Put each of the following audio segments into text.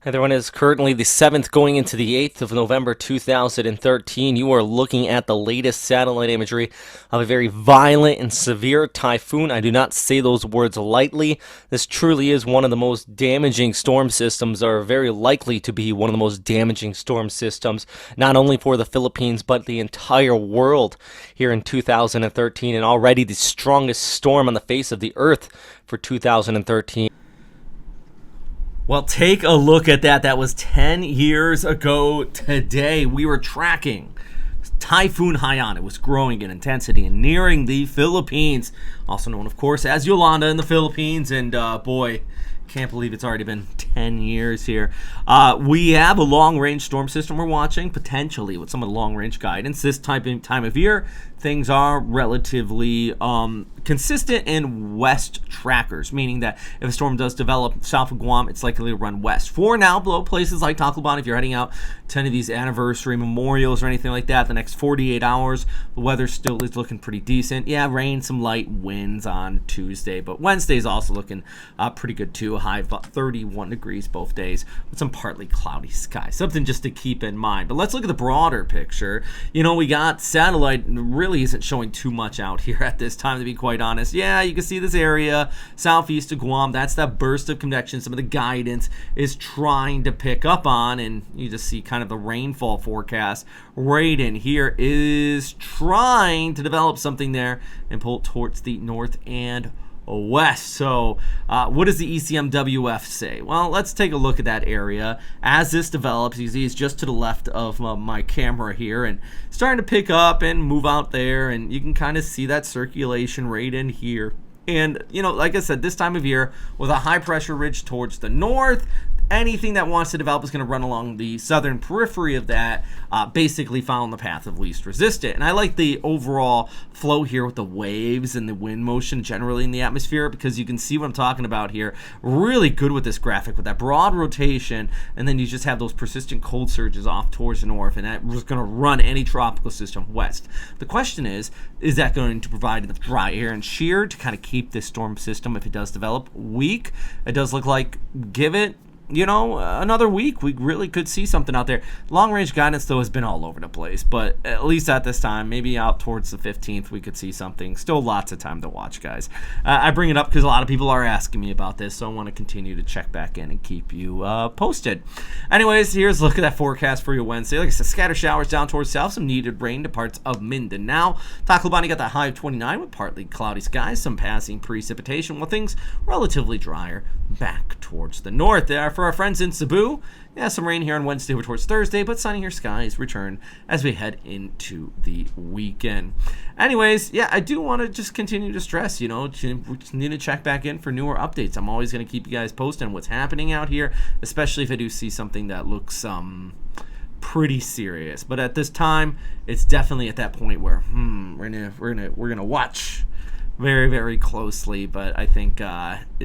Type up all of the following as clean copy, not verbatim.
Everyone, is currently the 7th going into the 8th of November 2013. You are looking at the latest satellite imagery of a very violent and severe typhoon. I do not say those words lightly. This truly is one of the most damaging storm systems, or very likely to be one of the most damaging storm systems, not only for the Philippines, but the entire world here in 2013, and already the strongest storm on the face of the earth for 2013. Well, take a look at that. That was 10 years ago today. We were tracking Typhoon Haiyan. It was growing in intensity and nearing the Philippines, also known, of course, as Yolanda in the Philippines. And boy, can't believe it's already been 10 years here. We have a long-range storm system we're watching, potentially with some of the long-range guidance. This time of year, things are relatively consistent in west trackers, meaning that if a storm does develop south of Guam, it's likely to run west. For now, below places like Tacloban, if you're heading out to any of these anniversary memorials or anything like that, the next 48 hours, the weather still is looking pretty decent. Yeah, rain, some light winds on Tuesday, but Wednesday's also looking pretty good too. A high of about 31 degrees both days with some partly cloudy skies. Something just to keep in mind. But let's look at the broader picture. You know, we got satellite really isn't showing too much out here at this time, to be quite honest. Yeah, you can see this area southeast of Guam. That's that burst of convection some of the guidance is trying to pick up on, and you just see kind of the rainfall forecast right in here is trying to develop something there and pull towards the north and west. So what does the ECMWF say? Well, let's take a look at that area as this develops. You see it's just to the left of my camera here and starting to pick up and move out there, and you can kind of see that circulation right in here. And, you know, like I said, this time of year with a high pressure ridge towards the north, anything that wants to develop is going to run along the southern periphery of that, basically following the path of least resistance. And I like the overall flow here with the waves and the wind motion generally in the atmosphere, because you can see what I'm talking about here. Really good with this graphic with that broad rotation, and then you just have those persistent cold surges off towards the north, and that was going to run any tropical system west. The question is that going to provide enough dry air and shear to kind of keep this storm system, if it does develop, weak? It does look like, give it another week, we really could see something out there. Long-range guidance, though, has been all over the place, but at least at this time, maybe out towards the 15th, we could see something. Still lots of time to watch, guys. I bring it up because a lot of people are asking me about this, so I want to continue to check back in and keep you posted. Anyways, here's a look at that forecast for your Wednesday. Like I said, scattered showers down towards south, some needed rain to parts of Mindanao. Tacloban, you got that high of 29 with partly cloudy skies, some passing precipitation, while things relatively drier back towards the north. For our friends in Cebu, yeah, some rain here on Wednesday over towards Thursday, but sunnier skies return as we head into the weekend. Anyways, yeah, I do want to just continue to stress, we need to check back in for newer updates. I'm always going to keep you guys posted on what's happening out here, especially if I do see something that looks pretty serious. But at this time, it's definitely at that point where we're gonna watch very, very closely. But I think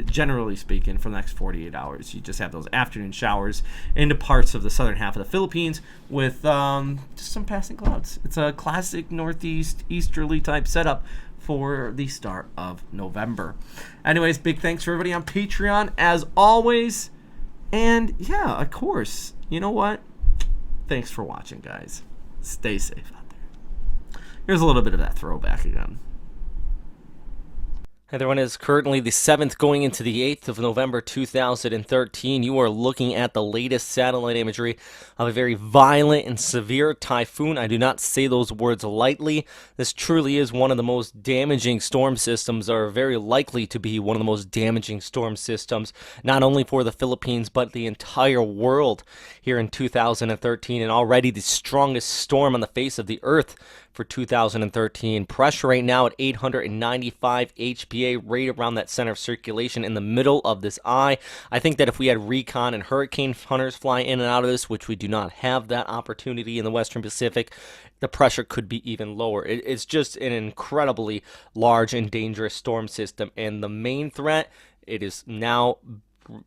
generally speaking, for the next 48 hours, you just have those afternoon showers into parts of the southern half of the Philippines with just some passing clouds. It's a classic northeast easterly type setup for the start of November. Anyways, big thanks for everybody on Patreon as always. And yeah, of course, you know what? Thanks for watching, guys. Stay safe out there. Here's a little bit of that throwback again. Everyone, is currently the 7th going into the 8th of November 2013. You are looking at the latest satellite imagery of a very violent and severe typhoon. I do not say those words lightly. This truly is one of the most damaging storm systems, or very likely to be one of the most damaging storm systems, not only for the Philippines, but the entire world here in 2013, and already the strongest storm on the face of the earth for 2013. Pressure right now at 895 HPA, right around that center of circulation in the middle of this eye. I think that if we had recon and hurricane hunters fly in and out of this, which we do not have that opportunity in the Western Pacific, the pressure could be even lower. It's just an incredibly large and dangerous storm system, and the main threat, it is now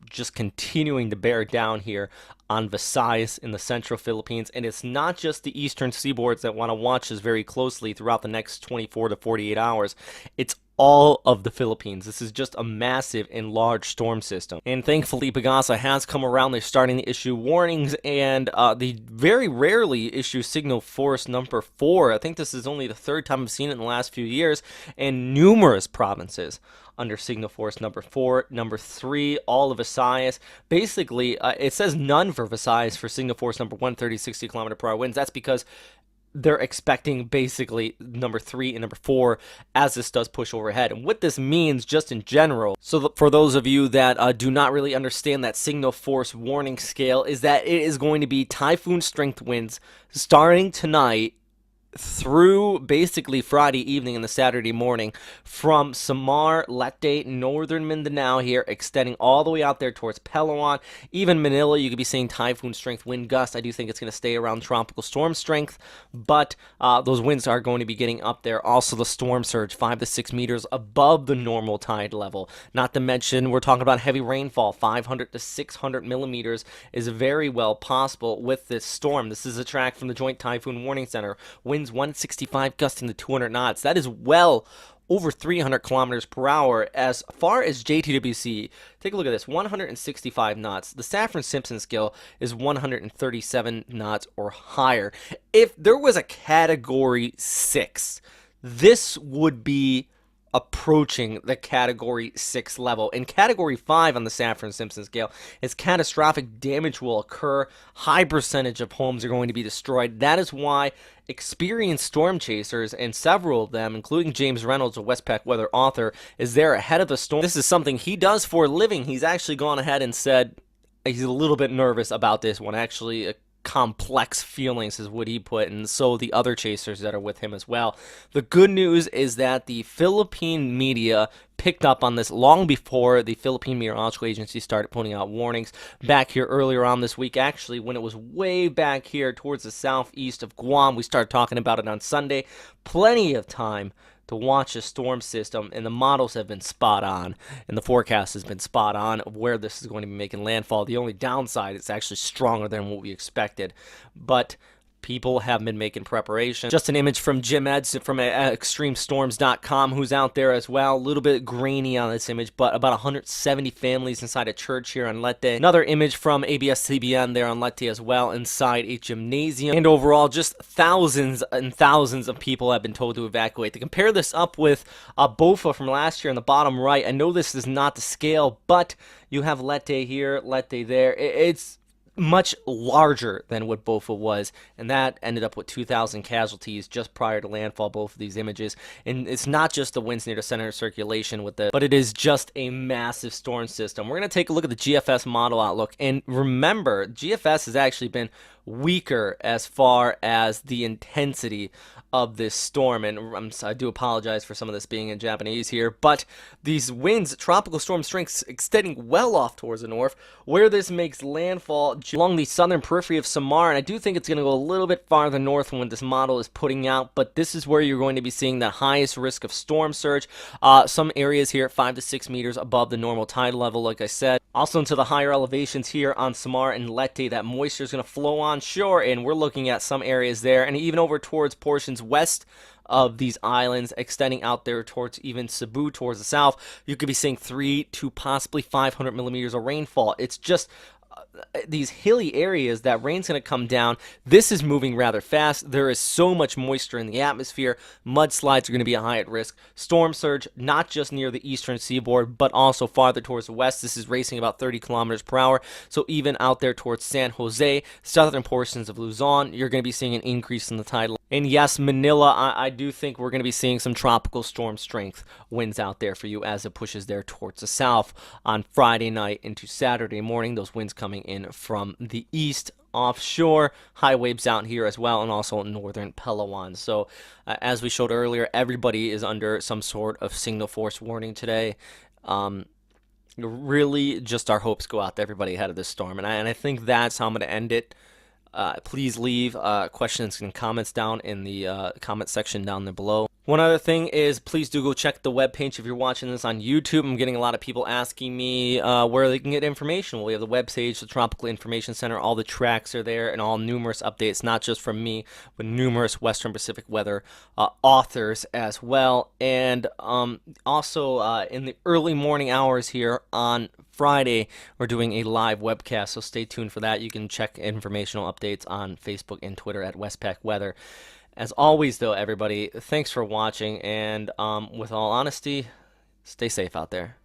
just continuing to bear down here on Visayas in the central Philippines. And it's not just the eastern seaboards that want to watch this very closely throughout the next 24 to 48 hours. It's all of the Philippines. This is just a massive and large storm system. And thankfully, Pagasa has come around. They're starting to issue warnings, and they very rarely issue signal force number 4. I think this is only the third time I've seen it in the last few years, and numerous provinces under signal force number 4, number 3, all of Visayas. Basically, it says none for Visayas for signal force number 1, 30, 60 kilometer per hour winds. That's because they're expecting basically number 3 and number 4 as this does push overhead. And what this means just in general, so for those of you that do not really understand that signal force warning scale, is that it is going to be typhoon strength winds starting tonight through basically Friday evening and the Saturday morning from Samar, Leyte, northern Mindanao here, extending all the way out there towards Palawan. Even Manila, you could be seeing typhoon strength wind gusts. I do think it's going to stay around tropical storm strength, but those winds are going to be getting up there. Also, the storm surge, 5 to 6 meters above the normal tide level. Not to mention, we're talking about heavy rainfall, 500 to 600 millimeters is very well possible with this storm. This is a track from the Joint Typhoon Warning Center. Winds 165 gusting to 200 knots. That is well over 300 kilometers per hour. As far as JTWC, take a look at this, 165 knots. The Saffir-Simpson scale is 137 knots or higher. If there was a category 6, this would be approaching the category 6 level. In category 5 on the Saffir-Simpson scale is catastrophic damage will occur. High percentage of homes are going to be destroyed. That is why experienced storm chasers, and several of them, including James Reynolds, a Westpac weather author, is there ahead of the storm. This is something he does for a living. He's actually gone ahead and said he's a little bit nervous about this one. Actually, complex feelings is what he put, and so the other chasers that are with him as well. The good news is that the Philippine media picked up on this long before the Philippine Meteorological Agency started putting out warnings back here earlier on this week. Actually, when it was way back here towards the southeast of Guam, we started talking about it on Sunday. Plenty of time to watch a storm system, and the models have been spot on, and the forecast has been spot on of where this is going to be making landfall. The only downside, it's actually stronger than what we expected, but people have been making preparation. Just an image from Jim Edson from extremestorms.com, who's out there as well. A little bit grainy on this image, but about 170 families inside a church here on Leyte. Another image from ABS-CBN there on Leyte as well, inside a gymnasium. And overall, just thousands and thousands of people have been told to evacuate. To compare this up with BOFA from last year in the bottom right, I know this is not the scale, but you have Leyte here, Leyte there. It's much larger than what BOFA was, and that ended up with 2,000 casualties just prior to landfall, both of these images. And it's not just the winds near the center of circulation with it, but it is just a massive storm system. We're going to take a look at the GFS model outlook, and remember, GFS has actually been weaker as far as the intensity of this storm, and I do apologize for some of this being in Japanese here, but these winds, tropical storm strengths extending well off towards the north, where this makes landfall along the southern periphery of Samar, and I do think it's going to go a little bit farther north than what this model is putting out, but this is where you're going to be seeing the highest risk of storm surge. Some areas here at 5 to 6 meters above the normal tide level, like I said. Also into the higher elevations here on Samar and Leyte, that moisture is going to flow onshore, and we're looking at some areas there, and even over towards portions west of these islands, extending out there towards even Cebu, towards the south. You could be seeing 3 to possibly 500 millimeters of rainfall. It's just these hilly areas that rain's going to come down. This is moving rather fast. There is so much moisture in the atmosphere. Mudslides are going to be a high at risk. Storm surge, not just near the eastern seaboard, but also farther towards the west. This is racing about 30 kilometers per hour. So even out there towards San Jose, southern portions of Luzon, you're going to be seeing an increase in the tide. And yes, Manila, I do think we're going to be seeing some tropical storm strength winds out there for you as it pushes there towards the south on Friday night into Saturday morning. Those winds coming in from the east offshore, high waves out here as well, and also in northern Palawan. So as we showed earlier, everybody is under some sort of signal force warning today. Really, just our hopes go out to everybody ahead of this storm, and I think that's how I'm going to end it. Please leave questions and comments down in the comment section down there below. One other thing is, please do go check the webpage if you're watching this on YouTube. I'm getting a lot of people asking me where they can get information. Well, we have the webpage, the Tropical Information Center. All the tracks are there and all numerous updates, not just from me, but numerous Western Pacific weather authors as well. And also in the early morning hours here on Friday, we're doing a live webcast, so stay tuned for that. You can check informational updates on Facebook and Twitter at Westpac Weather. As always, though, everybody, thanks for watching, and with all honesty, stay safe out there.